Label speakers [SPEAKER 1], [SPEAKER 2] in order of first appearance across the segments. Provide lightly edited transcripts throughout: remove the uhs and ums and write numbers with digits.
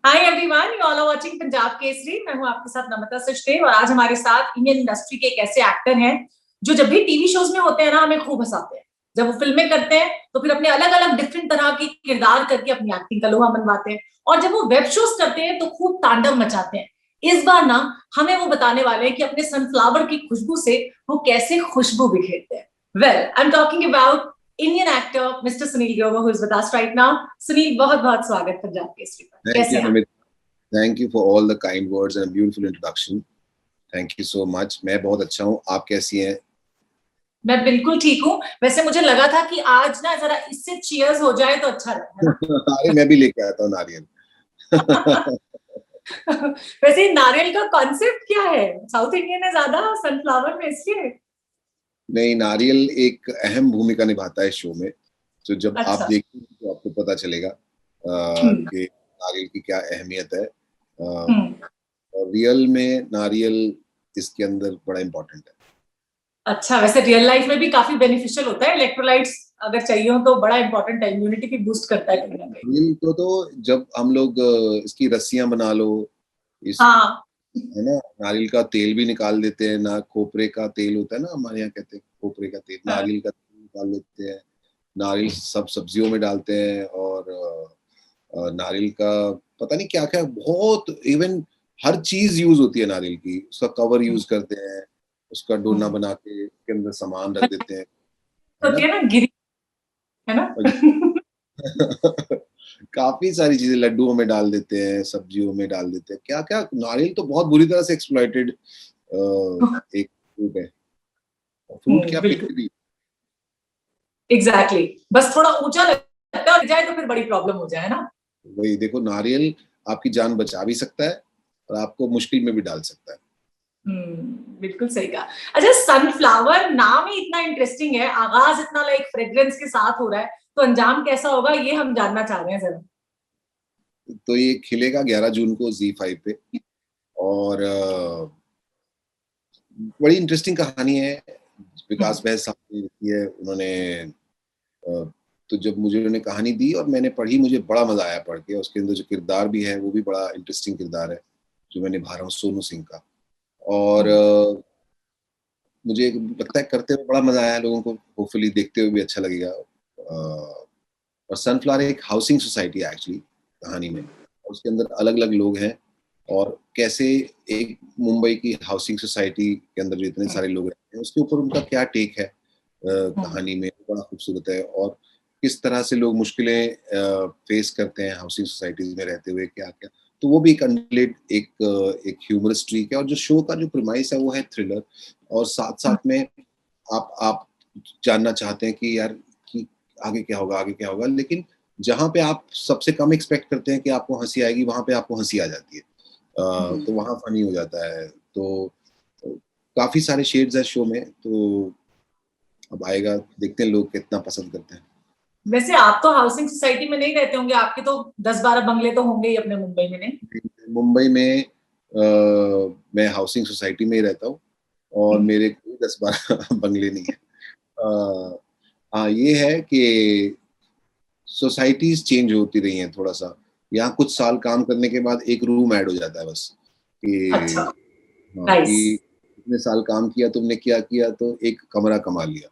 [SPEAKER 1] Hi everyone, you all are watching Punjab Kesari. मैं हूं आपके साथ नमिता सचदेव और आज हमारे साथ इंडियन इंडस्ट्री के एक ऐसे एक्टर हैं जो जब भी टीवी शोज में होते हैं ना, हमें खूब हंसाते हैं। जब वो फिल्में करते हैं तो फिर अपने अलग अलग डिफरेंट तरह के किरदार करके अपनी एक्टिंग का लोहा मनवाते हैं, और जब वो वेब शोज करते हैं तो खूब तांडव मचाते हैं। इस बार ना हमें वो बताने वाले हैं कि अपने सनफ्लावर की खुशबू से वो कैसे खुशबू बिखेरते हैं। Well, I am talking about Indian actor Mr. Sunil Grover, who is with us right now. Sunil, बहुत बहुत स्वागत पंजाब केसरी पर।
[SPEAKER 2] Thank
[SPEAKER 1] कैसे
[SPEAKER 2] you,
[SPEAKER 1] हैं आप?
[SPEAKER 2] Namit. Thank you for all the kind words and a beautiful introduction. Thank you so much. मैं बहुत अच्छा हूँ. आप कैसी हैं?
[SPEAKER 1] मैं बिल्कुल ठीक हूँ। वैसे मुझे लगा था कि आज ना जरा इससे चीयर्स हो जाए तो अच्छा रहे, है ना?
[SPEAKER 2] अरे मैं भी लेके आता हूँ नारियल.
[SPEAKER 1] वैसे नारियल का कॉन्सेप्ट क्या है? साउथ इंडियन है ज्यादा सनफ्लावर में, इसलिए?
[SPEAKER 2] नहीं, नारियल एक अहम भूमिका निभाता है शो में. तो जब आप
[SPEAKER 1] अच्छा।
[SPEAKER 2] देखेंगे तो आपको पता चलेगा
[SPEAKER 1] हम्म।
[SPEAKER 2] कि नारियल की क्या अहमियत है.
[SPEAKER 1] हम्म।
[SPEAKER 2] और रियल में नारियल इसके अंदर बड़ा इम्पोर्टेंट है.
[SPEAKER 1] अच्छा, वैसे रियल लाइफ में भी काफी बेनिफिशियल होता है। इलेक्ट्रोलाइट्स अगर चाहिए हो तो बड़ा इंपॉर्टेंट है, इम्यूनिटी भी बूस्ट करता है कहीं ना कहीं।
[SPEAKER 2] नारियल को तो जब हम लोग इसकी रस्सियां बना लो, इस
[SPEAKER 1] हाँ।
[SPEAKER 2] है ना, नारियल का तेल भी निकाल देते हैं ना. खोपरे का तेल होता है ना, हमारे यहाँ कहते हैं खोपरे का तेल,
[SPEAKER 1] हाँ।
[SPEAKER 2] नारियल का तेल निकाल लेते हैं. नारियल सब सब्जियों में डालते हैं. और नारियल का पता नहीं क्या क्या, बहुत इवन हर चीज यूज होती है नारियल की. उसका कवर यूज करते हैं, उसका डोना बना के उसके अंदर सामान रख देते हैं, है
[SPEAKER 1] होती
[SPEAKER 2] ना.
[SPEAKER 1] है ना गिरी, है ना?
[SPEAKER 2] काफी सारी चीजें लड्डुओं में डाल देते हैं, सब्जियों में डाल देते हैं, क्या क्या. नारियल तो बहुत बुरी तरह से एक्सप्लॉइटेड एक फ्रूट है. फ्रूट क्या,
[SPEAKER 1] बिल्कुल,
[SPEAKER 2] पेड़ भी.
[SPEAKER 1] एग्जैक्टली। बस थोड़ा ऊंचा लगता है और जाए तो फिर बड़ी प्रॉब्लम हो जाए ना।
[SPEAKER 2] वही देखो, नारियल आपकी जान बचा भी सकता है और आपको मुश्किल में भी डाल सकता है.
[SPEAKER 1] बिल्कुल सही कहा। अच्छा, सनफ्लावर नाम ही इतना इंटरेस्टिंग है, आगाज इतना लाइक फ्रेग्रेंस के साथ हो रहा है, तो अंजाम कैसा होगा ये हम जानना चाह रहे हैं जरा।
[SPEAKER 2] तो ये खिलेगा 11 जून को Z5 पे. और बड़ी इंटरेस्टिंग कहानी है. विकास बहल साहब ने लिखी है. उन्होंने तो जब मुझे उन्होंने कहानी दी और मैंने पढ़ी, मुझे बड़ा मजा आया पढ़ के. उसके अंदर जो किरदार भी है वो भी बड़ा इंटरेस्टिंग किरदार है जो मैं निभा रहा हूँ, सोनू सिंह का. और मुझे लगता है करते हुए बड़ा मजा आया लोगों को. होपफुली देखते हुए भी अच्छा लगेगा. और सनफ्लावर एक हाउसिंग सोसाइटी है एक्चुअली कहानी में. उसके अंदर अलग अलग लोग हैं और कैसे एक मुंबई की हाउसिंग सोसाइटी के अंदर जो इतने सारे लोग रहते हैं उसके ऊपर उनका क्या टेक है कहानी में, बड़ा खूबसूरत है. और किस तरह से लोग मुश्किलें फेस करते हैं हाउसिंग सोसाइटीज में रहते हुए, क्या क्या. तो वो भी एक अनरिलेटेड एक ह्यूमरस ट्रीक है. और जो शो का जो प्रीमाइस है वो है थ्रिलर. और साथ साथ में आप जानना चाहते हैं कि यार कि आगे क्या होगा, आगे क्या होगा. लेकिन जहां पे आप सबसे कम एक्सपेक्ट करते हैं कि आपको हंसी आएगी, वहां पे आपको हंसी आ जाती है. तो वहां फनी हो जाता है. तो काफी सारे शेड्स है शो में. तो अब आएगा, देखते हैं लोग कितना पसंद करते हैं.
[SPEAKER 1] वैसे आप तो हाउसिंग सोसाइटी में नहीं रहते होंगे, आपके तो 10-12 बंगले तो होंगे ही अपने मुंबई में, नहीं?
[SPEAKER 2] मुंबई में मैं हाउसिंग सोसाइटी में ही रहता हूँ और मेरे कोई 10-12 बंगले नहीं है. हाँ, ये है कि सोसाइटीज चेंज होती रही हैं थोड़ा सा. यहाँ कुछ साल काम करने के बाद एक रूम ऐड हो जाता है बस.
[SPEAKER 1] अच्छा।
[SPEAKER 2] कि हाँ,
[SPEAKER 1] नाइस।
[SPEAKER 2] कि इतने साल काम किया तुमने, क्या किया, तो एक कमरा कमा लिया,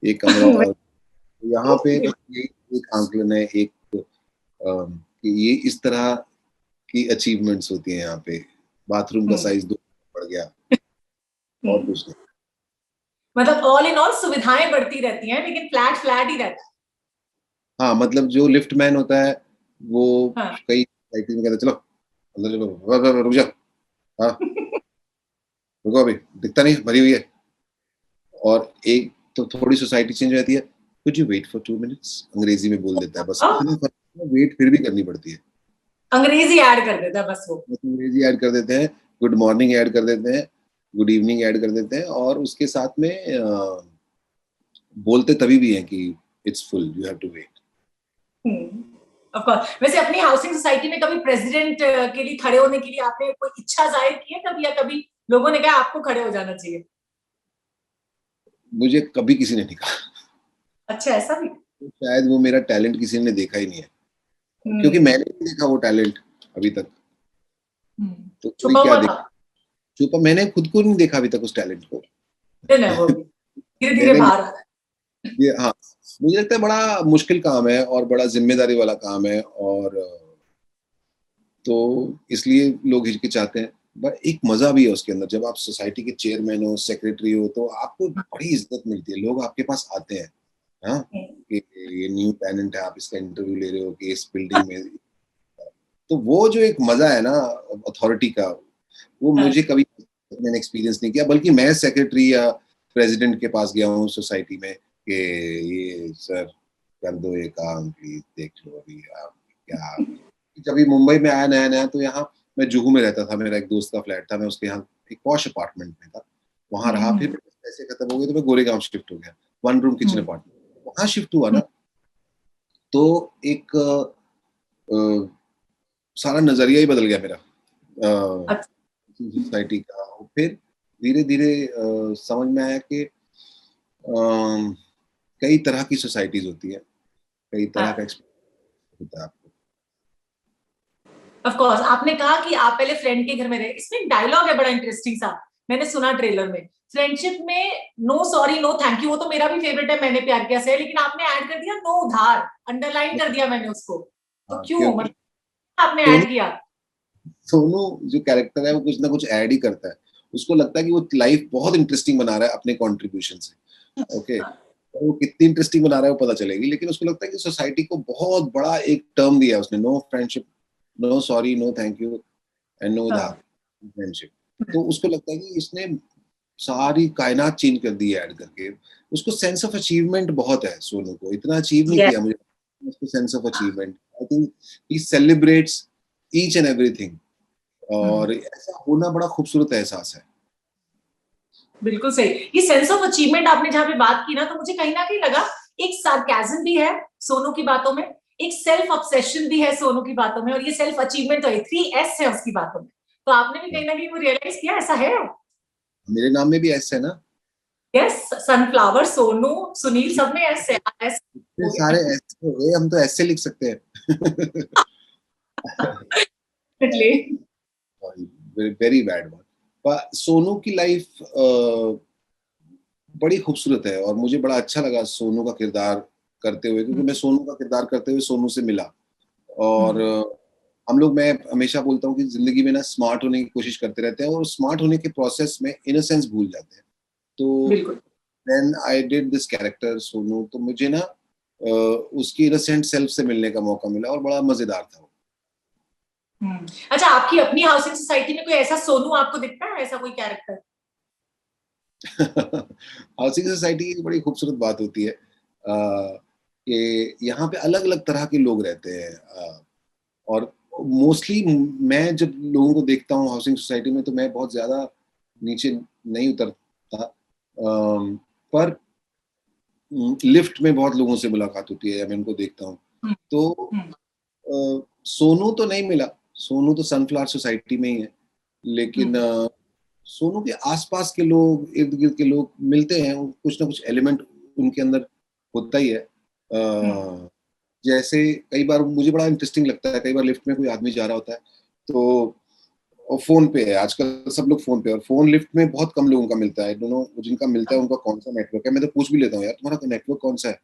[SPEAKER 2] एक कमरा. और यहाँ पे ये एक आंकलन है, एक कि ये इस तरह की अचीवमेंट्स होती हैं यहाँ पे. बाथरूम का साइज 2 बढ़ गया और कुछ नहीं.
[SPEAKER 1] मतलब ऑल इन ऑल सुविधाएं बढ़ती रहती हैं लेकिन फ्लैट फ्लैट ही रहता
[SPEAKER 2] हाँ, मतलब जो लिफ्ट मैन होता है वो
[SPEAKER 1] है। हाँ।
[SPEAKER 2] कई सोसाइटी में कहता है चलो अंदर चलो, रुक जाओ, हाँ रुको, अभी दिखता नहीं, भरी हुई है. और एक तो थोड़ी सोसाइटी चेंज हो जाती है, could you wait for 2 minutes, अंग्रेजी में बोल देता है बस. इतनी वेट फिर भी करनी पड़ती है.
[SPEAKER 1] अंग्रेजी ऐड कर देता है बस वो।
[SPEAKER 2] अंग्रेजी ऐड कर देते हैं, गुड मॉर्निंग ऐड कर देते हैं, गुड इवनिंग ऐड कर देते हैं. और उसके साथ में बोलते तभी भी हैं कि it's full, you have to wait.
[SPEAKER 1] Of course. वैसे अपनी हाउसिंग सोसाइटी में कभी प्रेसिडेंट के लिए खड़े होने के लिए आपने कोई इच्छा जाहिर की है कभी, या कभी लोगों ने कहा आपको खड़े हो जाना चाहिए?
[SPEAKER 2] मुझे कभी किसी ने नहीं कहा.
[SPEAKER 1] अच्छा, ऐसा भी?
[SPEAKER 2] तो शायद वो मेरा टैलेंट किसी ने देखा ही नहीं है, क्योंकि
[SPEAKER 1] हम्म।
[SPEAKER 2] मैंने नहीं देखा वो टैलेंट अभी तक। तो कोई
[SPEAKER 1] छुपा
[SPEAKER 2] क्या
[SPEAKER 1] हुआ था।
[SPEAKER 2] देख चुपा, मैंने खुद को नहीं देखा अभी तक उस टैलेंट को।
[SPEAKER 1] दिन है वो भी, धीरे धीरे
[SPEAKER 2] मैंने
[SPEAKER 1] बाहर आ रहा है।
[SPEAKER 2] ये, हाँ, मुझे लगता है बड़ा मुश्किल काम है और बड़ा जिम्मेदारी वाला काम है, और तो इसलिए लोग हिचकिचाते हैं। बट एक मजा भी है उसके अंदर, जब आप सोसाइटी के चेयरमैन हो, सेक्रेटरी हो, तो आपको बड़ी इज्जत मिलती है, लोग आपके पास आते हैं। हाँ, कि ये न्यू टैलेंट है, आप इसका इंटरव्यू ले रहे हो कि इस बिल्डिंग में, तो वो जो एक मजा है ना अथॉरिटी का, वो
[SPEAKER 1] हाँ।
[SPEAKER 2] मुझे कभी मैंने एक्सपीरियंस नहीं किया। बल्कि मैं सेक्रेटरी या प्रेसिडेंट के पास गया हूँ सोसाइटी में कि ये सर कर दो ये काम प्लीज, देख लो अभी आप क्या। जब भी मुंबई में आया नया नया, तो यहाँ मैं जुहू में रहता था, मेरा एक दोस्त का फ्लैट था, मैं उसके यहाँ एक पॉश अपार्टमेंट में था, वहां रहा। फिर पैसे खत्म हो गए तो मैं गोरेगांव शिफ्ट हो गया, 1 रूम किचन अपार्टमेंट। वहां शिफ्ट हुआ ना, तो एक सारा नजरिया ही बदल गया मेरा
[SPEAKER 1] अच्छा।
[SPEAKER 2] सोसाइटी का। और फिर धीरे धीरे समझ में आया कि कई तरह की सोसाइटीज होती है, कई तरह का एक्सपीरियंस होता है आपको।
[SPEAKER 1] ऑफ कोर्स, आपने कहा कि आप पहले फ्रेंड के घर में रहे। इसमें एक डायलॉग है बड़ा इंटरेस्टिंग सा, मैंने सुना ट्रेलर में। फ्रेंडशिप में no sorry no thank you, वो तो मेरा भी फेवरेट है, मैंने प्यार किया से, लेकिन आपने ऐड कर दिया नो उधार, अंडरलाइन कर दिया मैंने उसको। तो
[SPEAKER 2] हाँ,
[SPEAKER 1] क्यों,
[SPEAKER 2] क्योंकि
[SPEAKER 1] मतलब आपने
[SPEAKER 2] सोनू
[SPEAKER 1] ऐड किया?
[SPEAKER 2] सोनू जो कैरेक्टर है वो कुछ ना कुछ ऐड ही करता है। उसको लगता है कि वो लाइफ बहुत इंटरेस्टिंग बना रहा है अपने कंट्रीब्यूशन से। ओके, और वो कितनी इंटरेस्टिंग बना रहा है वो पता चलेगी, लेकिन उसको लगता है कि सोसाइटी को बहुत बड़ा एक टर्म दिया है उसने, no friendship, no sorry no thank you and no उधार,
[SPEAKER 1] हाँ।
[SPEAKER 2] फ्रेंडशिप। तो उसको लगता है कि इसने सारी कायनात चेंज कर दी है ऐड करके। उसको सेंस ऑफ अचीवमेंट बहुत है, सोनू को इतना अचीव नहीं
[SPEAKER 1] Yes,
[SPEAKER 2] किया मुझे, उसको sense of achievement, I think he celebrates each and everything. और ऐसा होना बड़ा खूबसूरत एहसास है।
[SPEAKER 1] बिल्कुल सही। ये सेंस ऑफ अचीवमेंट आपने जहां पे बात की ना, तो मुझे कहीं ना कहीं लगा एक सार्केज्म भी है सोनू की बातों में, एक सेल्फ ऑब्सेशन भी है सोनू की बातों में, और ये सेल्फ अचीवमेंट तो 3S है उसकी बातों में। तो आपने भी कहीं ना कहीं वो रियलाइज किया ऐसा है?
[SPEAKER 2] मेरे नाम में भी एस है ना।
[SPEAKER 1] यस, सनफ्लावर, सोनू, सुनील, सब में एस है, एस
[SPEAKER 2] इतने
[SPEAKER 1] हो
[SPEAKER 2] सारे
[SPEAKER 1] गया।
[SPEAKER 2] एस हो गए, हम तो ऐसे लिख सकते हैं।
[SPEAKER 1] Definitely.
[SPEAKER 2] Very bad one. पर सोनू की लाइफ बड़ी खूबसूरत है, और मुझे बड़ा अच्छा लगा सोनू का किरदार करते हुए, क्योंकि मैं सोनू का किरदार करते हुए सोनू से मिला। और हम लोग, मैं हमेशा बोलता हूँ कि जिंदगी में ना स्मार्ट होने की कोशिश करते रहते हैं, और स्मार्ट होने के प्रोसेस में इनोसेंस भूल जाते हैं। तो
[SPEAKER 1] बिल्कुल।
[SPEAKER 2] When I did this character Sonu, तो मुझे ना उसकी इनोसेंट सेल्फ से मिलने का मौका मिला, और बड़ा मजेदार था वो।
[SPEAKER 1] अच्छा, आपकी अपनी हाउसिंग सोसाइटी में कोई ऐसा सोनू आपको दिखता है, ऐसा कोई कैरेक्टर?
[SPEAKER 2] हाउसिंग सोसाइटी की बड़ी खूबसूरत बात होती है कि यहाँ पे अलग अलग तरह के लोग रहते हैं। और मोस्टली मैं जब लोगों को देखता हूँ हाउसिंग सोसाइटी में, तो मैं बहुत ज्यादा नीचे नहीं उतरता। पर लिफ्ट में बहुत लोगों से मुलाकात होती है, या मैं उनको देखता हूँ।
[SPEAKER 1] हम्म।
[SPEAKER 2] तो
[SPEAKER 1] हम्म।
[SPEAKER 2] सोनू तो नहीं मिला, सोनू तो सनफ्लावर सोसाइटी में ही है। लेकिन
[SPEAKER 1] हम्म।
[SPEAKER 2] सोनू के आसपास के लोग, इर्द गिर्द के लोग मिलते हैं, कुछ ना कुछ एलिमेंट उनके अंदर होता ही है। जैसे कई बार मुझे बड़ा इंटरेस्टिंग लगता है, कई बार लिफ्ट में कोई आदमी जा रहा होता है, तो और फोन पे है, आजकल सब लोग फोन पे, और फोन लिफ्ट में बहुत कम लोगों का मिलता है। दोनों जिनका मिलता है उनका कौन सा नेटवर्क है, मैं तो पूछ भी लेता हूँ, यार तुम्हारा नेटवर्क कौन सा है,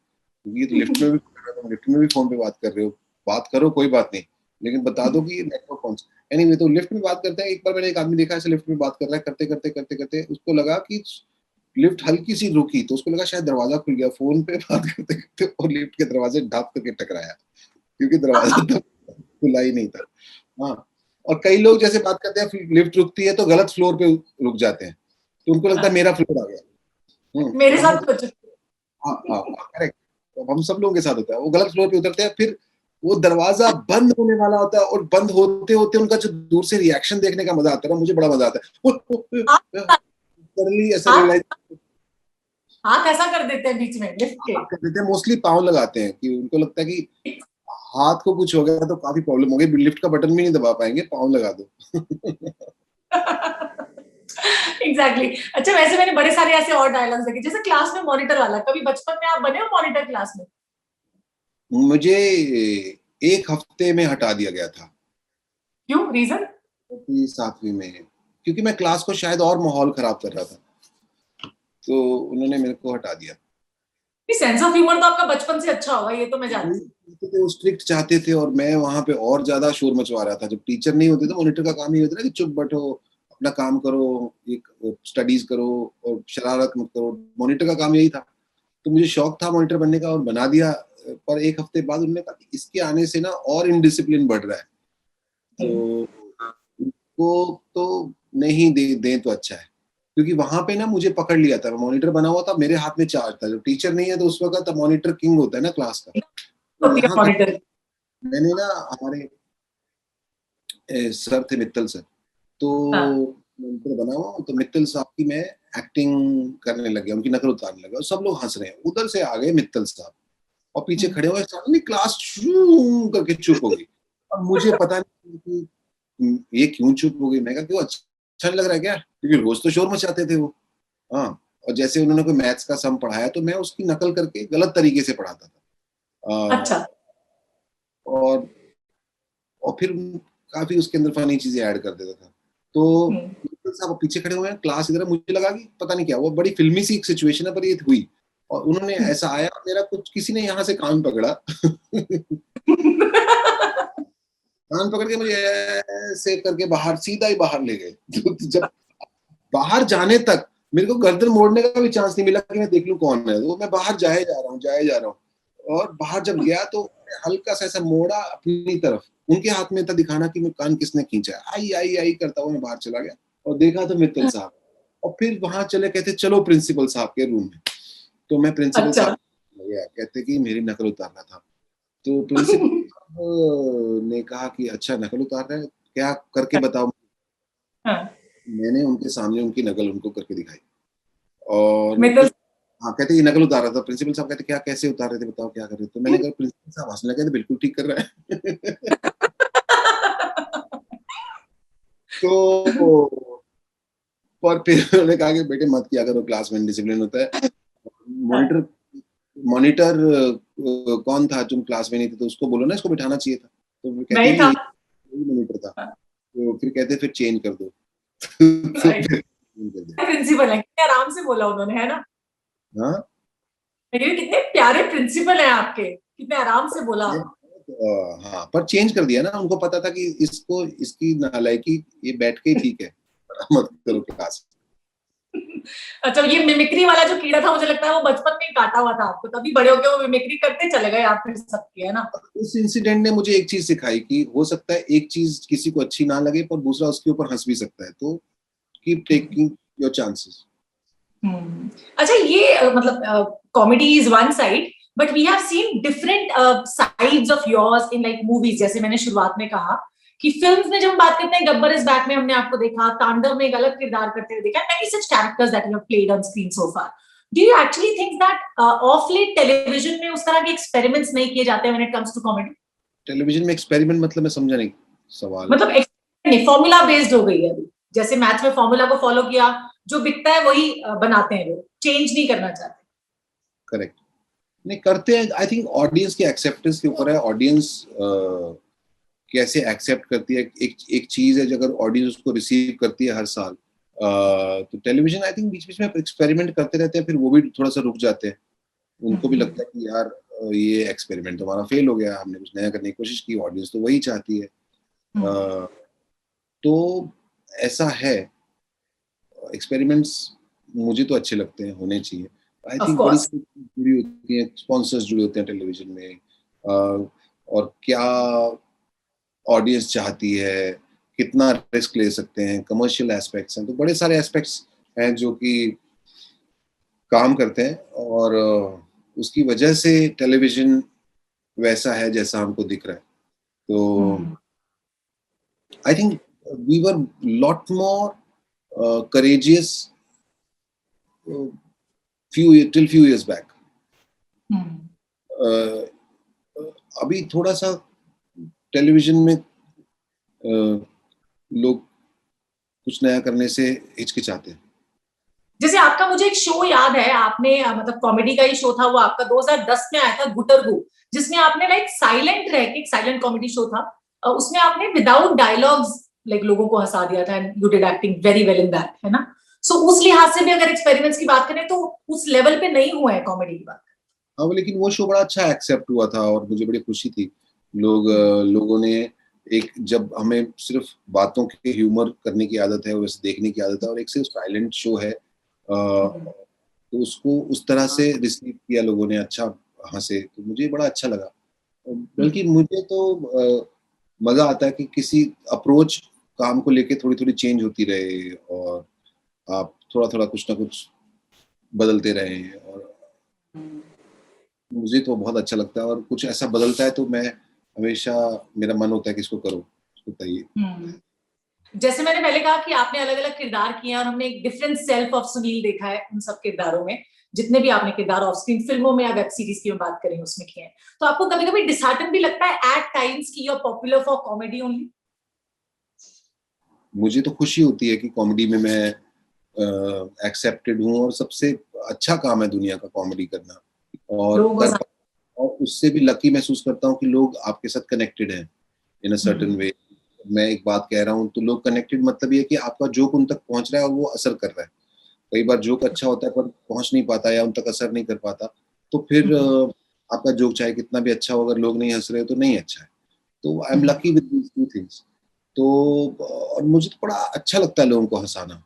[SPEAKER 2] क्योंकि ये तो लिफ्ट में भी तुम लिफ्ट में भी फोन पे बात कर रहे हो, बात करो कोई बात नहीं, लेकिन बता दो कि नेटवर्क कौन सा। एनीवे, तो लिफ्ट में बात करते हैं। एक बार मैंने एक आदमी देखा ऐसे लिफ्ट में बात कर रहा है, करते करते करते करते उसको लगा कि लिफ्ट हल्की सी रुकी, तो उसको लगा शायद दरवाजा खुल गया, फोन पे बात करते करते और लिफ्ट के दरवाजे ढाप करके टकराया, क्योंकि दरवाजा तो खुला ही नहीं था। हाँ, और कई लोग जैसे बात करते हैं, लिफ्ट रुकती है तो गलत फ्लोर पे रुक जाते हैं, तो उनको लगता है मेरा फ्लोर आ गया।
[SPEAKER 1] मेरे
[SPEAKER 2] तो हम,
[SPEAKER 1] साथ कुछ।
[SPEAKER 2] हाँ हाँ, करेक्ट, तो हम सब लोगों के साथ होता है, वो गलत फ्लोर पे उतरते हैं, फिर वो दरवाजा बंद होने वाला होता है, और बंद होते होते उनका जो दूर से रिएक्शन देखने का मजा आता है ना, मुझे बड़ा मजा आता है। सडनली ऐसा
[SPEAKER 1] हाथ
[SPEAKER 2] रियलाइज
[SPEAKER 1] हाथ ऐसा कर देते हैं बीच में लिफ्ट के।
[SPEAKER 2] कर देते हैं, मोस्टली पाँव लगाते हैं, कि उनको लगता है कि हाथ को कुछ हो गया तो काफी प्रॉब्लम हो गई, लिफ्ट का बटन भी नहीं दबा पाएंगे, पाँव लगा दो।
[SPEAKER 1] एग्जैक्टली। अच्छा, वैसे मैंने बड़े सारे ऐसे और डायलॉग्स देखे, जैसे क्लास में मॉनिटर वाला, कभी बचपन में आप बने हो मॉनिटर क्लास में?
[SPEAKER 2] मुझे 1 हफ्ते में हटा दिया गया था।
[SPEAKER 1] क्यों, रीजन?
[SPEAKER 2] 7वीं में, क्योंकि मैं क्लास को शायद और माहौल खराब कर रहा था, तो उन्होंने मेरे को हटा दिया।
[SPEAKER 1] सेंस ऑफ ह्यूमर तो आपका बचपन से अच्छा होगा, ये तो मैं जानती हूँ।
[SPEAKER 2] वो स्ट्रिक्ट चाहते थे और मैं वहां पे और ज्यादा शोर मचवा रहा था। जब टीचर नहीं होते तो मॉनिटर का काम ही होता था कि चुप बैठो, अपना काम करो, एक स्टडीज करो और शरारत मत करो। मॉनिटर का काम यही था। तो मुझे शौक था मॉनिटर बनने का और बना दिया। पर 1 हफ्ते बाद उन्होंने कहा कि इसके आने से ना और इनडिसिप्लिन बढ़ रहा है, तो उनको तो नहीं दे तो अच्छा है। क्योंकि वहां पे ना मुझे पकड़ लिया था, मॉनिटर बना हुआ था, मेरे हाथ में चार्ज था। जब टीचर नहीं है तो उस वक्त मॉनिटर किंग होता है ना क्लास का। तो
[SPEAKER 1] होती है
[SPEAKER 2] यहाँ
[SPEAKER 1] मॉनिटर।
[SPEAKER 2] मैंने ना, हमारे सर थे मित्तल सर, तो
[SPEAKER 1] हाँ।
[SPEAKER 2] मॉनिटर बना हुआ, तो मित्तल साहब की मैं एक्टिंग करने लग गया, उनकी नकल उतारने लगा और सब लोग हंस रहे हैं। उधर से आ गए मित्तल साहब और पीछे खड़े हुए, सडनली क्लास शू करके चुप हो गई। अब मुझे पता नहीं कि ये क्यों चुप हो गई। मैं कहा क्यों, अच्छा नहीं लग रहा है क्या? क्योंकि रोज तो शोर मचाते थे वो। हाँ, और जैसे उन्होंने कोई मैथ्स का सम पढ़ाया तो मैं उसकी नकल करके गलत तरीके से पढ़ाता था।
[SPEAKER 1] अच्छा।
[SPEAKER 2] और फिर काफी उसके अंदर फनी चीजें ऐड कर देता था। तो साहब पीछे खड़े हुए हैं, क्लास इधर, मुझे लगा कि पता नहीं क्या, वो बड़ी फिल्मी सी एक सिचुएशन है पर ये हुई। और उन्होंने ऐसा आया, मेरा कुछ किसी ने यहाँ से कान पकड़ा कान पकड़ के मुझे ऐसे करके बाहर, सीधा ही बाहर ले गए। तो जब बाहर जाने तक मेरे को गर्दन मोड़ने का भी चांस नहीं मिला कि मैं देख लूं कौन है। तो मैं बाहर जाए जा रहा हूँ, जाए जा रहा हूँ। और बाहर जब गया तो हल्का सा ऐसा मोड़ा अपनी तरफ, उनके हाथ में था दिखाना कि मैं कान किसने खींचा है। आई आई आई करता हुआ मैं बाहर चला गया और देखा तो मित्तल साहब। और फिर वहां चले, कहते चलो प्रिंसिपल साहब के रूम में। तो मैं प्रिंसिपल
[SPEAKER 1] अच्छा।
[SPEAKER 2] साहब गया, कहते कि मेरी नकल उतारना था। तो प्रिंसिपल ने कहा कि अच्छा नकल उतार रहे हैं, क्या करके बताओ।
[SPEAKER 1] हाँ।
[SPEAKER 2] मैंने उनके सामने उनकी नकल उनको करके दिखाई और
[SPEAKER 1] मैं तो
[SPEAKER 2] हाँ, कहते ये नकल उतार रहा था। प्रिंसिपल साहब कहते क्या, कैसे उतार रहे थे, बताओ क्या कर रहे थे। तो मैंने कहा, प्रिंसिपल साहब हंसने लगे, बिल्कुल ठीक कर रहा है। तो और फिर उन्होंने कहा कि बेटे मत किया करो, क्लास में डिसिप्लिन होता है। मॉनिटर मॉनिटर कौन था, तुम क्लास में नहीं थे तो उसको बोलो ना, इसको बिठाना चाहिए था। तो वो कहते
[SPEAKER 1] नहीं
[SPEAKER 2] हैं
[SPEAKER 1] था।
[SPEAKER 2] यही मॉनिटर था। तो फिर कहते फिर चेंज कर दो। तो
[SPEAKER 1] राइट।
[SPEAKER 2] फिर change कर दिया।
[SPEAKER 1] प्रिंसिपल है, कितने आराम से बोला उन्होंने, है ना?
[SPEAKER 2] हाँ,
[SPEAKER 1] मैं कह रही हूँ, कितने प्यारे प्रिंसिपल हैं आपके, कितने आराम से बोला।
[SPEAKER 2] हाँ, पर चेंज कर दिया ना, उनको पता था कि इसको, इसकी नालायकी ये बैठ के ही ठीक है, मत करो क्लास।
[SPEAKER 1] अच्छा, ये मिमिक्री वाला जो कीड़ा था, मुझे लगता है वो बचपन में ही काटा हुआ था आपको, तभी बड़े होके वो मिमिक्री करते चले गए आप फिर सबकी, है ना?
[SPEAKER 2] उस इंसिडेंट ने मुझे एक चीज सिखाई कि हो सकता है एक चीज किसी को अच्छी ना लगे पर दूसरा उसके ऊपर हंस भी सकता है। तो कीप टेकिंग योर चांसेस।
[SPEAKER 1] अच्छा, ये मतलब comedy is one side, but we have seen different sides of yours in like movies. जैसे मैंने शुरुआत में कहा कि फिल्म्स में जब हम बात करते हैं, गब्बर इज बैक में हमने आपको देखा, तांडव में एक अलग किरदार करते हुए देखा, many such characters that you have played on screen so far. Do you actually think that of late television में उस तरह के एक्सपेरिमेंट्स नहीं किए जाते when it comes to comedy?
[SPEAKER 2] Television में एक्सपेरिमेंट मतलब मैं समझा नहीं सवाल।
[SPEAKER 1] मतलब नहीं, फॉर्मूला बेस्ड हो गई है अभी, जैसे मैथ्स में फॉर्मूला को फॉलो किया, जो बिकता है वही बनाते हैं लोग, चेंज नहीं करना चाहते।
[SPEAKER 2] करेक्ट, नहीं करते हैं। आई थिंक ऑडियंस की एक्सेप्टेंस के ऊपर है। ऑडियंस कैसे एक्सेप्ट करती है एक एक चीज है, जो अगर ऑडियंस उसको रिसीव करती है हर साल, तो टेलीविजन आई थिंक बीच बीच में एक्सपेरिमेंट करते रहते हैं, फिर वो भी थोड़ा सा रुक जाते हैं। उनको भी लगता है कि यार ये एक्सपेरिमेंट हमारा फेल हो गया, हमने कुछ नया करने की कोशिश की, ऑडियंस तो वही चाहती है। तो ऐसा है, एक्सपेरिमेंट्स मुझे तो अच्छे लगते हैं, होने चाहिए। आई
[SPEAKER 1] ऑफ
[SPEAKER 2] थिंक बड़ी
[SPEAKER 1] कोर्स।
[SPEAKER 2] जुड़ी होती हैं, स्पॉन्सर्स जुड़े होते हैं टेलीविजन में, और क्या ऑडियंस चाहती है, कितना रिस्क ले सकते हैं, कमर्शियल एस्पेक्ट्स हैं, तो बड़े सारे एस्पेक्ट्स हैं जो कि काम करते हैं। और उसकी वजह से टेलीविजन वैसा है जैसा हमको दिख रहा है। तो I think we were lot more courageous few years back. अभी थोड़ा सा टेलीविजन में लोग कुछ नया करने से हिचकिचाते हैं।
[SPEAKER 1] जैसे आपका मुझे एक शो याद है, आपने मतलब कॉमेडी का ही शो था वो आपका, 2010 में आया था गुटरगू, जिसमें आपने लाइक साइलेंट रह के, एक साइलेंट कॉमेडी शो था, उसमें आपने विदाउट डायलॉग्स लाइक लोगों को हंसा दिया था, and you did acting very well in that, है ना? सो उस लिहाज से भी अगर एक्सपेरिमेंट्स की बात करें तो उस लेवल पे नहीं हुआ है कॉमेडी की बात।
[SPEAKER 2] हाँ, लेकिन वो शो बड़ा अच्छा एक्सेप्ट हुआ था और मुझे बड़ी खुशी थी। लोगों ने एक, जब हमें सिर्फ बातों के ह्यूमर करने की आदत है, वैसे देखने की आदत है, और एक सिर्फ साइलेंट शो है, तो उसको उस तरह से रिसीव किया लोगों ने, अच्छा हंसे, तो मुझे बड़ा अच्छा लगा। बल्कि मुझे तो मजा आता है कि किसी अप्रोच काम को लेके थोड़ी थोड़ी चेंज होती रहे, और आप थोड़ा थोड़ा कुछ ना कुछ बदलते रहे, और मुझे तो बहुत अच्छा लगता है। और कुछ ऐसा बदलता है तो मैं हमेशा, मेरा मन होता है कि इसको करो, इसको बताइए।
[SPEAKER 1] जैसे मैंने पहले कहा कि आपने अलग अलग किरदार किए और हमने एक डिफरेंट सेल्फ ऑफ सुनील देखा है उन सब किरदारों में, जितने भी आपने किरदार ऑफ स्क्रीन, फिल्मों में या वेब सीरीज की बात करें उसमें किए हैं, तो आपको कभी कभी डिसहार्टन भी लगता है एट टाइम्स की you are popular for comedy only?
[SPEAKER 2] मुझे तो खुशी होती है कि कॉमेडी में मैं एक्सेप्टेड हूँ, और सबसे अच्छा काम है दुनिया का कॉमेडी करना, और
[SPEAKER 1] लोग
[SPEAKER 2] और उससे भी लकी महसूस करता हूँ कि लोग आपके साथ कनेक्टेड हैं इन अ सर्टेन वे। मैं एक बात कह रहा हूँ तो लोग कनेक्टेड, मतलब ये कि आपका जोक उन तक पहुंच रहा है और वो असर कर रहा है। कई बार जोक अच्छा होता है पर पहुंच नहीं पाता या उन तक असर नहीं कर पाता, तो फिर आपका जोक चाहे कितना भी अच्छा हो, अगर लोग नहीं हंस रहे तो नहीं अच्छा है। तो I am lucky with these two things. तो और मुझे तो बड़ा अच्छा लगता है लोगों को हंसाना।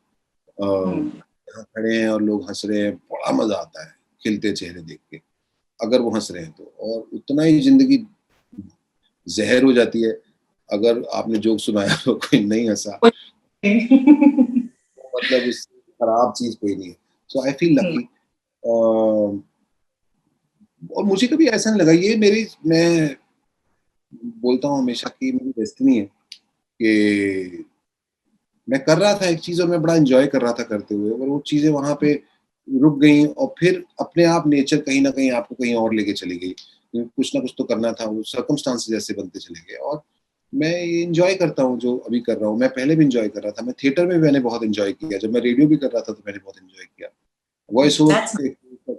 [SPEAKER 2] यहाँ खड़े हैं और लोग हंस रहे हैं, बड़ा मजा आता है खिलते चेहरे देख के, अगर वो हंस रहे हैं तो। और उतना ही जिंदगी जहर हो जाती है अगर आपने जोक सुनाया तो कोई नहीं हंसा, तो मतलब उससे खराब चीज कोई नहीं है। सो आई फील लकी। और मुझे कभी ऐसा नहीं लगा, ये मेरी, मैं बोलता हूँ हमेशा कि मेरी डेस्टिनी है कि मैं कर रहा था एक चीज और मैं बड़ा एंजॉय कर रहा था करते हुए, और वो चीजें वहां पे रुक गई, और फिर अपने आप नेचर कहीं ना कहीं आपको कहीं और लेके चली गई, क्योंकि कुछ ना कुछ तो करना था, वो सर्कमस्टांसेस जैसे बनते चले गए। और मैं ये इंजॉय करता हूँ जो अभी कर रहा हूँ। मैं पहले भी इंजॉय कर रहा था, मैं थिएटर में भी मैंने बहुत इंजॉय किया, जब मैं रेडियो भी कर रहा था तो मैंने बहुत इंजॉय किया। वॉइस ओवर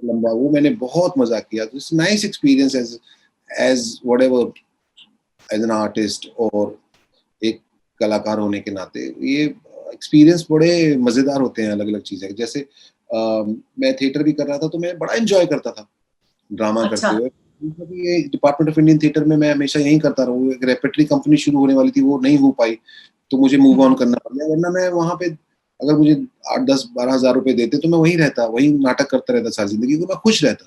[SPEAKER 2] लंबा, वो मैंने बहुत मजा किया। तो it's nice experience as whatever, as an artist और एक कलाकार होने के नाते ये एक्सपीरियंस बड़े मजेदार होते हैं। अलग अलग चीजें, जैसे मैं थिएटर भी कर रहा था तो मैं बड़ा एंजॉय करता था ड्रामा करते
[SPEAKER 1] अच्छा।
[SPEAKER 2] हुए। ये डिपार्टमेंट ऑफ इंडियन थिएटर में मैं हमेशा यही करता रहा। एक रेपेटरी कंपनी शुरू होने वाली थी, वो नहीं हो पाई, तो मुझे मूव ऑन करना पड़ गया। वरना मैं वहां पे, अगर मुझे 8-10-12 हज़ार रुपए देते तो मैं वहीं रहता, वहीं नाटक करता रहता सारी जिंदगी, तो मैं खुश रहता।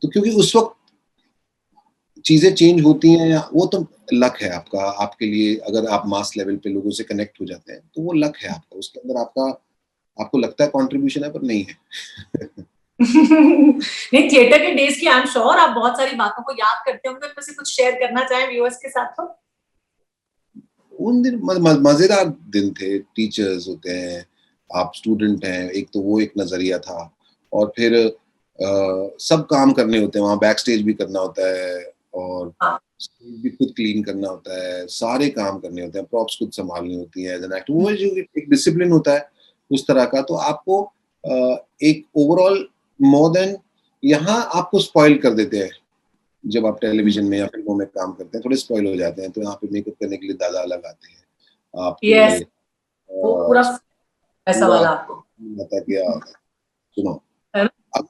[SPEAKER 2] तो क्योंकि उस वक्त चीजें चेंज होती हैं, या वो तो लक है आपका, आपके लिए। अगर आप मास लेवल पे लोगों से कनेक्ट हो जाते हैं तो वो लक है आपका, उसके अंदर आपका, आपको लगता है कंट्रीब्यूशन है पर नहीं है।
[SPEAKER 1] नहीं, थिएटर के डेज की आई एम श्योर आप बहुत सारी बातों को याद करते होंगे, उनमें से कुछ शेयर करना चाहें व्यूअर्स के साथ तो?
[SPEAKER 2] उन दिन मजेदार दिन थे। टीचर्स होते हैं, आप स्टूडेंट हैं, एक तो वो एक नजरिया था। और फिर सब काम करने होते हैं वहाँ, बैक स्टेज भी करना होता है, और
[SPEAKER 1] हाँ।
[SPEAKER 2] स्टेज भी खुद क्लीन करना होता है, सारे काम करने होते हैं, प्रॉप्स खुद संभालनी होती है एज एन एक्टर। वो जो एक डिसिप्लिन होता है उस तरह का, तो आपको एक ओवरऑल मोर देन, यहाँ आपको स्पॉइल कर देते हैं। जब आप टेलीविजन में या फिल्मों में काम करते हैं थोड़े स्पॉइल हो जाते हैं, तो यहाँ पे मेकअप करने के लिए दादा अलग आते हैं आपके।
[SPEAKER 1] यस, वो पूरा ऐसा
[SPEAKER 2] पूरा
[SPEAKER 1] वाला आपको
[SPEAKER 2] आता कि सुनो,
[SPEAKER 1] है ना?
[SPEAKER 2] अब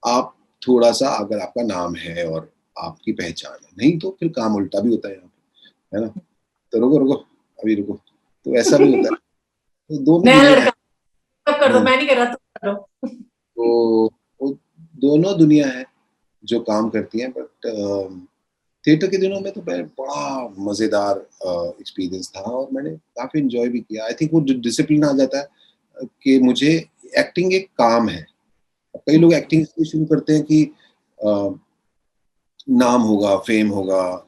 [SPEAKER 2] आप थोड़ा सा, अगर आपका नाम है और आपकी पहचान है, नहीं तो फिर काम उल्टा भी होता है यहाँ पे, है ना? तो रुको रुको, अभी रुको, तो ऐसा भी होता है। तो दोनों
[SPEAKER 1] नया
[SPEAKER 2] दुनिया है।
[SPEAKER 1] लड़का, तब कर दो,
[SPEAKER 2] हम्म,
[SPEAKER 1] मैं नहीं कर रहा, तुम कर दो।
[SPEAKER 2] तो वो दोनों दुनिया है जो काम करती हैं। बट थिएटर के दिनों में तो मैं बड़ा मजेदार एक्सपीरियंस था, और मैंने काफी इंजॉय भी किया। आई थिंक वो डिसिप्लिन आ जाता है कि मुझे एक्टिंग एक काम है। कई लोग एक्टिंग इसलिए शुरू करते हैं कि अ, नाम होगा, फेम होगा,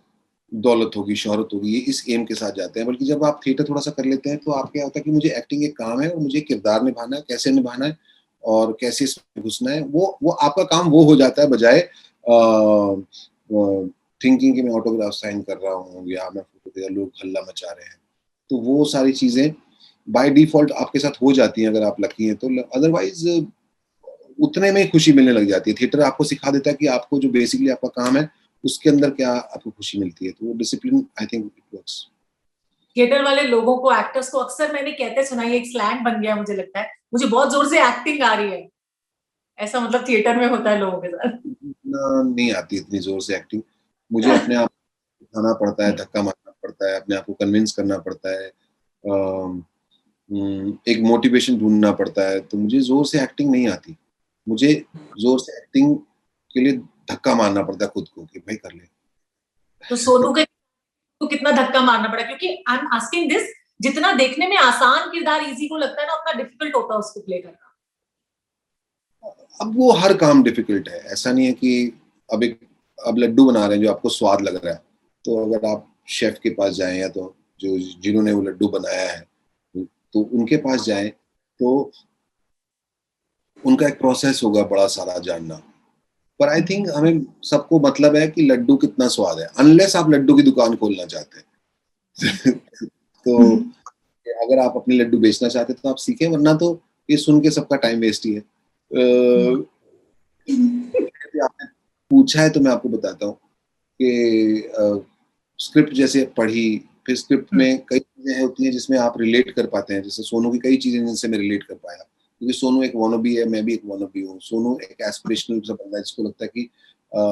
[SPEAKER 2] दौलत होगी, शोहरत होगी, ये इस एम के साथ जाते हैं। बल्कि जब आप थिएटर थोड़ा सा कर लेते हैं तो आप, क्या होता है कि मुझे एक्टिंग एक काम है और मुझे किरदार निभाना है, कैसे निभाना है और कैसे इसमें घुसना है, वो आपका काम वो हो जाता है, बजाय थिंकिंग कि मैं ऑटोग्राफ साइन कर रहा हूँ या मैं फोटो दे, लोग हल्ला मचा रहे हैं। तो वो सारी चीजें बाय डिफॉल्ट आपके साथ हो जाती हैं अगर आप लकी हैं तो, अदरवाइज उतने में खुशी मिलने लग जाती है। थिएटर आपको सिखा देता है कि आपको जो बेसिकली आपका काम है उसके अंदर क्या आपको खुशी मिलती है, तो वो discipline I think it works.
[SPEAKER 1] Theatre वाले लोगों को, एक्टर्स को अक्सर मैंने कहते सुना है, एक स्लैंग बन गया मुझे लगता है, मुझे बहुत जोर से एक्टिंग आ रही है, ऐसा मतलब थिएटर में होता है लोगों के साथ?
[SPEAKER 2] नहीं आती इतनी जोर से एक्टिंग, मुझे अपने आप दिखाना पड़ता है, धक्का मारना पड़ता है, अपने आप को कन्विंस करना पड़ता है, एक मोटिवेशन ढूंढना पड़ता है, तो मुझे जोर से एक्टिंग नहीं आती। मुझे जोर से एक्टिंग के लिए धक्का मारना पड़ता है खुद को कि भाई कर ले।
[SPEAKER 1] तो सोनू के को कितना धक्का मारना पड़ा? क्योंकि आई एम आस्किंग दिस, जितना देखने में आसान किरदार इजी को लगता है ना, उतना डिफिकल्ट होता है उसको प्ले करना।
[SPEAKER 2] अब वो हर काम डिफिकल्ट है, ऐसा नहीं है कि अब लड्डू बना रहे हैं जो आपको स्वाद लग रहा है, तो अगर आप शेफ के पास जाएं या तो जो जिन्होंने वो लड्डू बनाया है तो उनके पास जाएं, तो उनका एक प्रोसेस होगा बड़ा सारा जानना। पर आई थिंक हमें सबको मतलब है कि लड्डू कितना स्वाद है, अनलेस आप लड्डू की दुकान खोलना चाहते हैं। तो अगर आप अपने लड्डू बेचना चाहते हैं तो आप सीखें, वरना तो ये सुन के सबका टाइम वेस्ट ही है। आपने पूछा है तो मैं आपको बताता हूँ कि स्क्रिप्ट जैसे पढ़ी, फिर स्क्रिप्ट में कई चीजें होती हैं जिसमें आप रिलेट कर पाते हैं, जैसे सोनू की कई चीजें जिनसे मैं रिलेट कर पाया, क्योंकि सोनू एक वॉनबी है, मैं भी एक वॉनबी हूँ। सोनू एक एस्पिरेशनल सा बंदा है जिसको लगता है कि आ,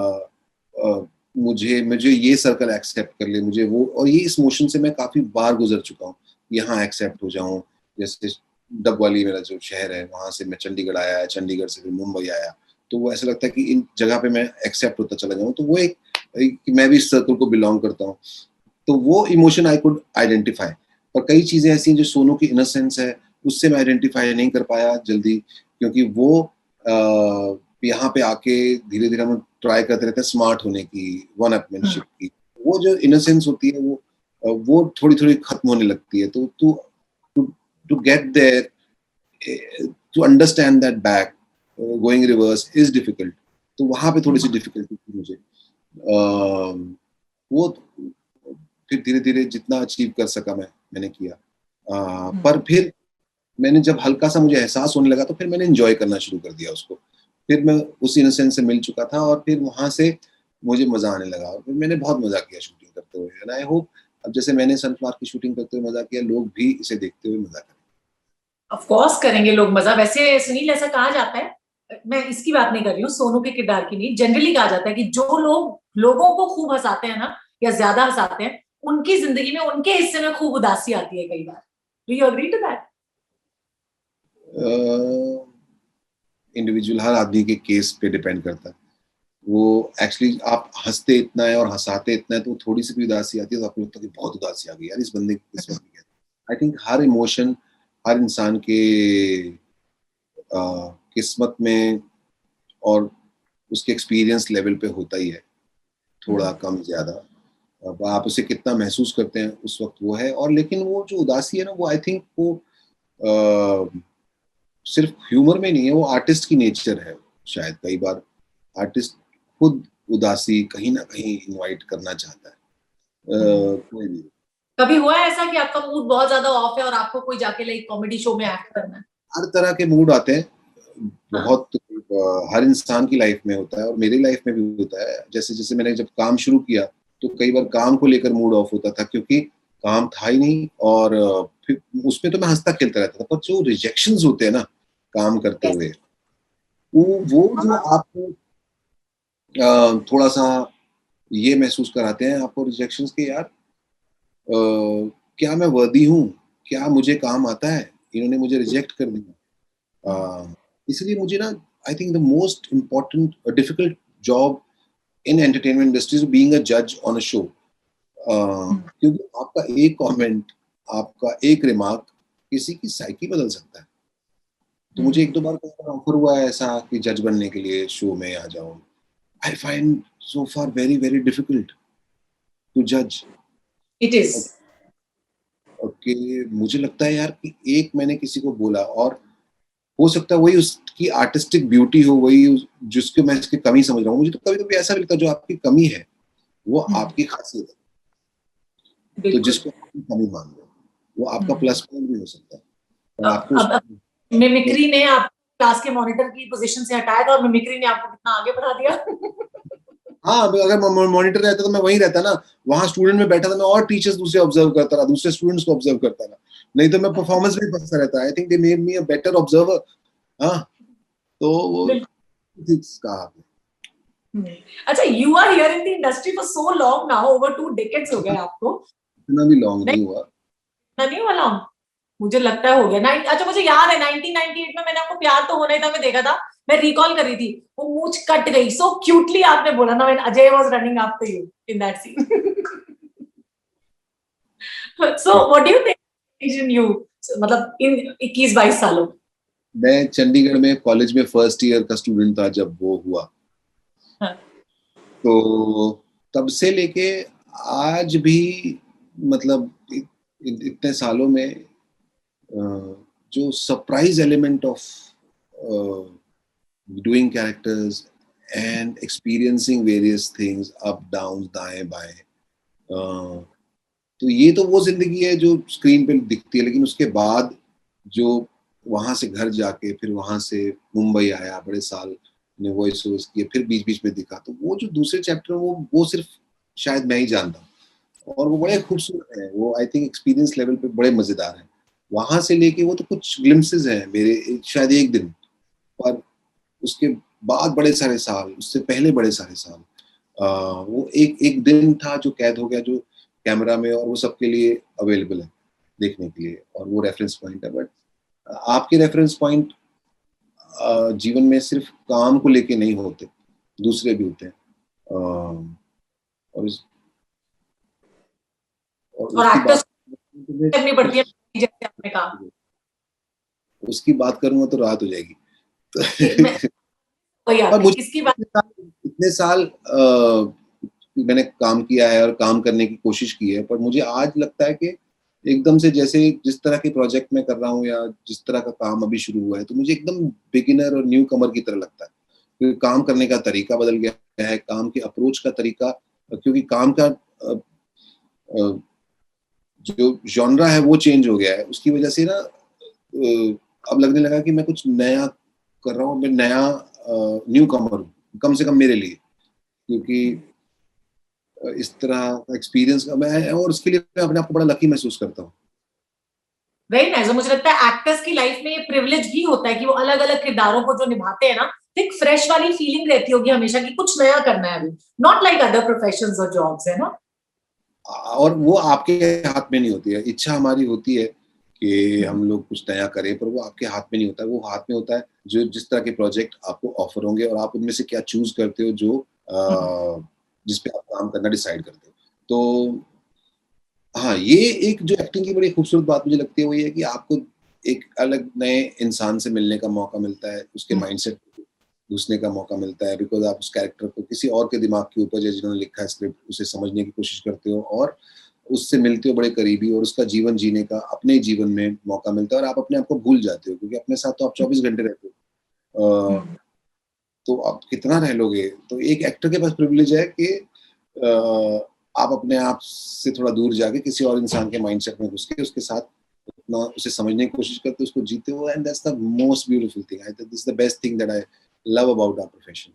[SPEAKER 2] आ, मुझे मुझे ये सर्कल एक्सेप्ट कर ले, मुझे वो, और ये इस मोशन से मैं काफी बार गुजर चुका हूँ, यहाँ एक्सेप्ट हो जाऊं। जैसे डबवाली मेरा जो शहर है, वहां से मैं चंडीगढ़ आया, चंडीगढ़ से फिर मुंबई आया, तो वो ऐसा लगता है कि इन जगह पे मैं एक्सेप्ट होता चला जाऊं, तो वो एक कि मैं भी इस सर्कल को बिलोंग करता हूँ, तो वो इमोशन आई कुड आइडेंटिफाई। पर कई चीजें ऐसी हैं जो सोनू की इनोसेंस है उससे मैं आइडेंटिफाई नहीं कर पाया जल्दी, क्योंकि वो यहाँ पे आके धीरे धीरे हम ट्राई करते रहते हैं स्मार्ट होने की, वन अपमैनशिप की, वो जो इनोसेंस होती है वो थोड़ी थोड़ी खत्म होने लगती है। तो to get there, to understand that back going reverse is difficult, तो वहां पे थोड़ी सी डिफिकल्टी थी मुझे। वो फिर धीरे धीरे जितना अचीव कर सका मैंने किया, पर फिर मैंने जब हल्का सा मुझे एहसास होने लगा तो फिर मैंने एंजॉय करना शुरू कर दिया उसको, फिर मैं उस इनोसेंस से मिल चुका था और फिर वहां से मुझे मजा आने लगा, और फिर मैंने बहुत मजा किया शूटिंग करते हुए, एंड आई होप अब जैसे मैंने सनफ्लावर की शूटिंग करते हुए मजा किया, लोग भी इसे देखते हुए मजा करें।
[SPEAKER 1] ऑफ कोर्स करेंगे लोग मजा। वैसे सुनील, ऐसा कहा जाता है, मैं इसकी बात नहीं कर रही हूँ, सोनू के किरदार की नहीं, जनरली कहा जाता है कि जो लोग लोगों को खूब हंसाते हैं ना, या ज्यादा हंसाते हैं, उनकी जिंदगी में, उनके हिस्से में खूब उदासी आती है कई बार। Do you agree to that?
[SPEAKER 2] Individual हर आदमी के केस पे डिपेंड करता है। वो एक्चुअली आप हंसते इतना है और हंसाते इतना है, तो थोड़ी सी भी उदासी आती है तो आपको लगता है कि बहुत उदासी आ गई यार इस बंदे की किस्मत में। आई थिंक हर इमोशन हर इंसान के किस्मत में और उसके एक्सपीरियंस लेवल पे होता ही है, थोड़ा कम ज्यादा। अब आप उसे कितना महसूस करते हैं उस वक्त वो है, और लेकिन वो जो उदासी है ना, वो आई थिंक वो सिर्फ ह्यूमर में नहीं है, वो आर्टिस्ट की नेचर है। शायद कई बार आर्टिस्ट खुद उदासी कहीं ना कहीं इनवाइट करना चाहता है। कोई नहीं,
[SPEAKER 1] कभी हुआ है ऐसा कि आपका मूड बहुत ज्यादा ऑफ है और आपको कोई जाके लाइक कॉमेडी शो में एक्ट करना है?
[SPEAKER 2] हर तरह के मूड आते हैं, बहुत हर इंसान की लाइफ में होता है और मेरी लाइफ में भी होता है। जैसे जैसे मैंने जब काम शुरू किया तो कई बार काम को लेकर मूड ऑफ होता था, क्योंकि काम था ही नहीं, और फिर उसमें तो मैं हंसता खेलता रहता था, पर जो रिजेक्शंस होते हैं ना काम करते हुए, वो जो आपको थोड़ा सा ये महसूस कराते हैं आपको रिजेक्शंस के, यार क्या मैं वर्दी हूँ, क्या मुझे काम आता है, इन्होंने मुझे रिजेक्ट कर दिया। इसलिए मुझे ना I think the most important difficult job in entertainment industry being a जज ऑन अ शो, क्योंकि आपका एक कमेंट, आपका एक रिमार्क किसी की साइकी बदल सकता है। तो मुझे एक दो बार ऑफर हुआ है ऐसा कि जज बनने के लिए शो में आ जाओ। I find so far very very difficult to जज।
[SPEAKER 1] It is.
[SPEAKER 2] ओके, मुझे लगता है यार कि एक मैंने किसी को बोला, और हो सकता है वही उसकी आर्टिस्टिक ब्यूटी हो, वही जिसको मैं इसकी कमी समझ रहा हूँ। मुझे तो कभी कभी ऐसा लगता है जो आपकी कमी है वो आपकी खासियत है, तो जिसको आपकी कमी मान लो। वो आपका प्लस पॉइंट भी हो सकता है। और आपको
[SPEAKER 1] अब मिमिक्री ने आप क्लास के मॉनिटर की पोजीशन से हटाया था और मिमिक्री ने आपको कितना आगे बढ़ा दिया।
[SPEAKER 2] हाँ, अगर मॉनिटर रहता तो मैं वहीं रहता ना, वहां स्टूडेंट में बैठा था मैं और टीचर्स दूसरे ऑब्जर्व करता रहा, दूसरे स्टूडेंट्स को ऑब्जर्व करता रहा, नहीं तो मैं परफॉर्मेंस में फंसता रहता। I think they made me a better observer. हाँ, तो वो कहा आपने।
[SPEAKER 1] अच्छा, you are here in the industry for so long now, over 2 decades हो गए आपको।
[SPEAKER 2] इतना भी लॉन्ग नहीं हुआ।
[SPEAKER 1] नहीं हुआ लॉन्ग, मुझे लगता है हो गया। अच्छा, मुझे याद है 1998 में मैंने आपको प्यार तो होना ही था में देखा था। मैं रिकॉल कर रही थी, वो मूंछ कट गई सो क्यूटली आपने बोला ना, when Ajay was running after you in that scene. So what do you think in you, मतलब इन 21-22 सालों?
[SPEAKER 2] मैं चंडीगढ़ में कॉलेज में फर्स्ट ईयर का स्टूडेंट था जब वो हुआ।
[SPEAKER 1] हाँ.
[SPEAKER 2] तो तब से लेके आज भी, मतलब इतने सालों में जो surprise element of doing characters and experiencing various things, up down, दाएं बाएं, तो ये तो वो जिंदगी है जो स्क्रीन पे दिखती है, लेकिन उसके बाद जो वहां से घर जाके फिर वहां से मुंबई आया, बड़े साल ने वॉइस ओवर्स किए, फिर बीच बीच में दिखा, तो वो जो दूसरे चैप्टर वो सिर्फ शायद मैं ही जानता हूँ, और वो बड़े खूबसूरत है। वो आई थिंक एक्सपीरियंस लेवल पे बड़े मजेदार है। वहां से लेके वो तो कुछ ग्लिम्पसेस हैं मेरे, शायद एक दिन, पर उसके बाद बड़े सारे साल, उससे पहले बड़े सारे साल, वो एक एक दिन था जो कैद हो गया, जो कैमरा में, और वो सबके लिए अवेलेबल है देखने के लिए, और वो रेफरेंस पॉइंट है। बट आपके रेफरेंस पॉइंट जीवन में सिर्फ काम को लेके नहीं होते, दूसरे भी होते हैं। और
[SPEAKER 1] और
[SPEAKER 2] उसकी
[SPEAKER 1] एक्टर्स
[SPEAKER 2] बात
[SPEAKER 1] करनी पड़ती है जैसे आपने कहा।
[SPEAKER 2] उसकी बात करूंगा तो रात हो जाएगी।
[SPEAKER 1] कोई
[SPEAKER 2] पर
[SPEAKER 1] आपने
[SPEAKER 2] मुझे
[SPEAKER 1] इसकी बात
[SPEAKER 2] इतने साल मैंने काम किया है और काम करने की कोशिश की है, पर मुझे आज लगता है कि एकदम से, जैसे जिस तरह के प्रोजेक्ट मैं कर रहा हूँ या जिस तरह का काम अभी शुरू हुआ है, तो मुझे एकदम बिगिनर और न्यू कमर की तरह लगता है, क्योंकि काम करने का तरीका बदल गया है, काम के अप्रोच का तरीका, क्योंकि काम का जो जॉनरा है वो चेंज हो गया है। उसकी वजह से ना अब लगने लगा कि मैं कुछ नया कर रहा हूँ, मैं नया न्यू कमर हूँ, कम से कम मेरे लिए, क्योंकि इस तरह का एक्सपीरियंस का मैं, और उसके लिए मैं अपने आप को बड़ा लकी महसूस करता हूँ।
[SPEAKER 1] Very nice. मुझे लगता है एक्टर्स की लाइफ में ये प्रिविलेज भी होता है कि वो अलग अलग किरदारों को जो निभाते हैं ना, एक फ्रेश वाली फीलिंग रहती होगी हमेशा कि कुछ नया करना है अभी, नॉट लाइक अदर प्रोफेशंस और जॉब्स, है ना।
[SPEAKER 2] और वो आपके हाथ में नहीं होती है। इच्छा हमारी होती है कि हम लोग कुछ नया करें, पर वो आपके हाथ में नहीं होता है। वो हाथ में होता है जो जिस तरह के प्रोजेक्ट आपको ऑफर होंगे, और आप उनमें से क्या चूज करते हो, जो जिस पे आप काम करना डिसाइड करते हो। तो हाँ, ये एक जो एक्टिंग की बड़ी खूबसूरत बात मुझे लगती है, वो ये है कि आपको एक अलग नए इंसान से मिलने का मौका मिलता है, उसके माइंडसेट घुसने का मौका मिलता है, बिकॉज आप उस कैरेक्टर को किसी और के दिमाग के ऊपर, जैसे जिन्होंने लिखा है स्क्रिप्ट, उसे समझने की कोशिश करते हो, और उससे मिलते हो बड़े करीबी, और उसका जीवन जीने का अपने जीवन में मौका मिलता है, और आप अपने आप को भूल जाते हो, क्योंकि अपने साथ तो आप 24 घंटे रहते हो। तो आप कितना रह लोगे। तो एक एक्टर के पास प्रिविलेज है कि आप अपने आप से थोड़ा दूर जाके किसी और इंसान के माइंडसेट में घुस के उसके साथ उतना उसे समझने की कोशिश करते हो, उसको जीते हो, and that's the most beautiful thing. I think this is the best thing that I love about our profession.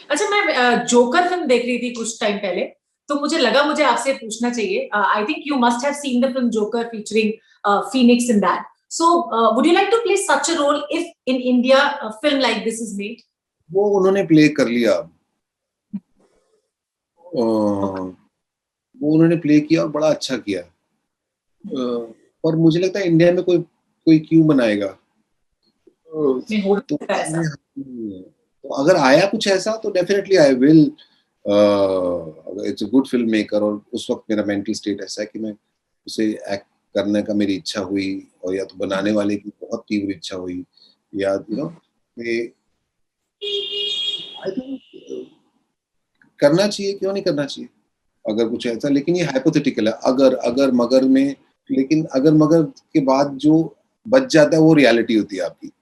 [SPEAKER 1] अच्छा, मैं जोकर फिल्म देख रही थी कुछ टाइम पहले, तो मुझे लगा मुझे आपसे पूछना चाहिए। I think you must have seen the film Joker featuring Phoenix in that, so would you like to play such a role if in India film like this is made?
[SPEAKER 2] वो उन्होंने प्ले कर लिया, वो उन्होंने play किया और बड़ा अच्छा किया। पर मुझे लगता है इंडिया में कोई कोई क्यों बनाएगा। तो अगर आया कुछ ऐसा तो definitely I will. It's a good film maker, और उस वक्त मेरा मेंटल स्टेट ऐसा है कि मैं उसे एक्ट करने का मेरी इच्छा हुई, और या तो बनाने वाले की बहुत तीव्र इच्छा हुई, या यू नो आई थिंक करना चाहिए, क्यों नहीं करना चाहिए अगर कुछ ऐसा। लेकिन ये हाइपोथेटिकल है, अगर अगर मगर में, लेकिन अगर मगर के बाद जो बच जाता है वो रियलिटी होती है आपकी। तो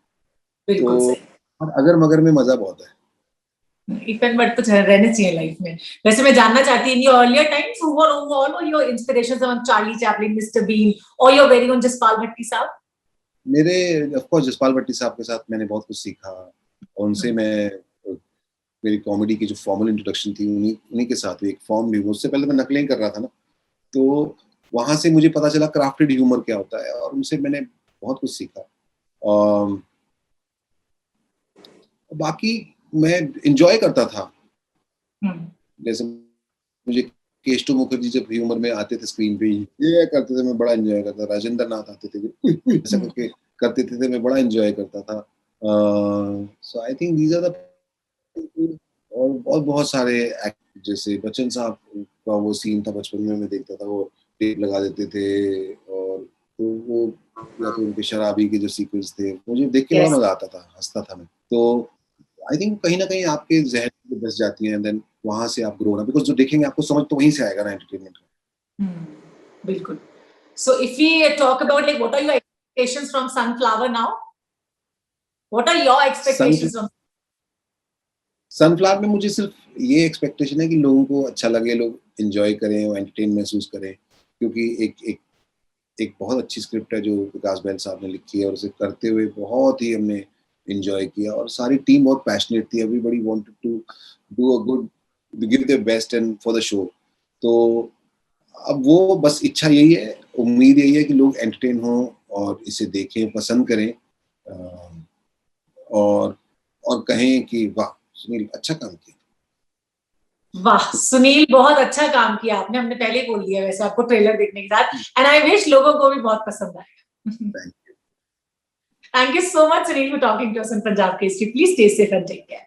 [SPEAKER 1] बिल्कुल सही।
[SPEAKER 2] और अगर मगर में मजा बहुत है।
[SPEAKER 1] इफेक्ट बट तो रहने चाहिए लाइफ में। वैसे मैं जानना चाहती हूँ, in your earlier times who were your inspirations among Charlie Chaplin, mister Bean और your very own Jaspal Bhatti sahab?
[SPEAKER 2] मेरे ऑफ कोर्स जसपाल भट्टी साहब के साथ मैंने बहुत कुछ सीखा, और उनसे मैं मेरी कॉमेडी की जो फॉर्मल इंट्रोडक्शन थी उन्हीं के साथ हुई। एक फॉर्म भी, उससे पहले मैं नकलें कर रहा था ना, तो वहां से मुझे पता चला क्राफ्टेड ह्यूमर क्या होता है, और उनसे मैंने बहुत कुछ सीखा। बाकी मैं इंजॉय करता था, जैसे मुझे केशव मुखर्जी जब ह्यूमर में आते थे स्क्रीन पे, ये करते थे, मैं बड़ा एंजॉय करता था। राजेंद्र नाथ आते थे ऐसा करके करते थे, मैं बड़ा एंजॉय करता था। So I think these are the, और बहुत सारे जैसे बच्चन साहब का वो सीन था बचपन में, मैं देखता था, वो टेप लगा देते थे, और तो वो या तो उनके शराबी के जो सीक्वेंस थे, मुझे देख के बड़ा मजा आता था, हंसता था मैं। तो आई थिंक कहीं ना कहीं आपके जहन में बस जाती हैं, देन वहां से आप ग्रो ना, बिकॉज जो देखेंगे आपको समझ तो वहीं से आएगा ना, एंटरटेनमेंट का।
[SPEAKER 1] बिल्कुल। So if we talk about like what are your expectations from Sunflower now? What are your expectations from
[SPEAKER 2] Sunflower में? मुझे सिर्फ ये एक्सपेक्टेशन है कि लोगों को अच्छा लगे, लोग एंजॉय करें और एंटरटेन महसूस करें, क्योंकि एक बहुत अच्छी स्क्रिप्ट है जो विकास बहल साहब ने लिखी है, और उसे करते हुए बहुत ही हमने एंजॉय किया, और सारी टीम बहुत पैशनेट थी। Everybody wanted to do a good, give their best and for the show. तो अब वो बस इच्छा यही है, उम्मीद यही है कि लोग एंटरटेन हों और इसे देखें, पसंद करें, और कहें कि वाह सुनील अच्छा काम किया।
[SPEAKER 1] वाह सुनील, बहुत अच्छा काम किया आपने, हमने पहले ही बोल दिया वैसे आपको ट्रेलर देखने के साथ, एंड आई विश लोगों को भी बहुत पसंद आएगा। Thank you so much, Sunil, for talking to us in Punjab Kesari. Please stay safe and take care.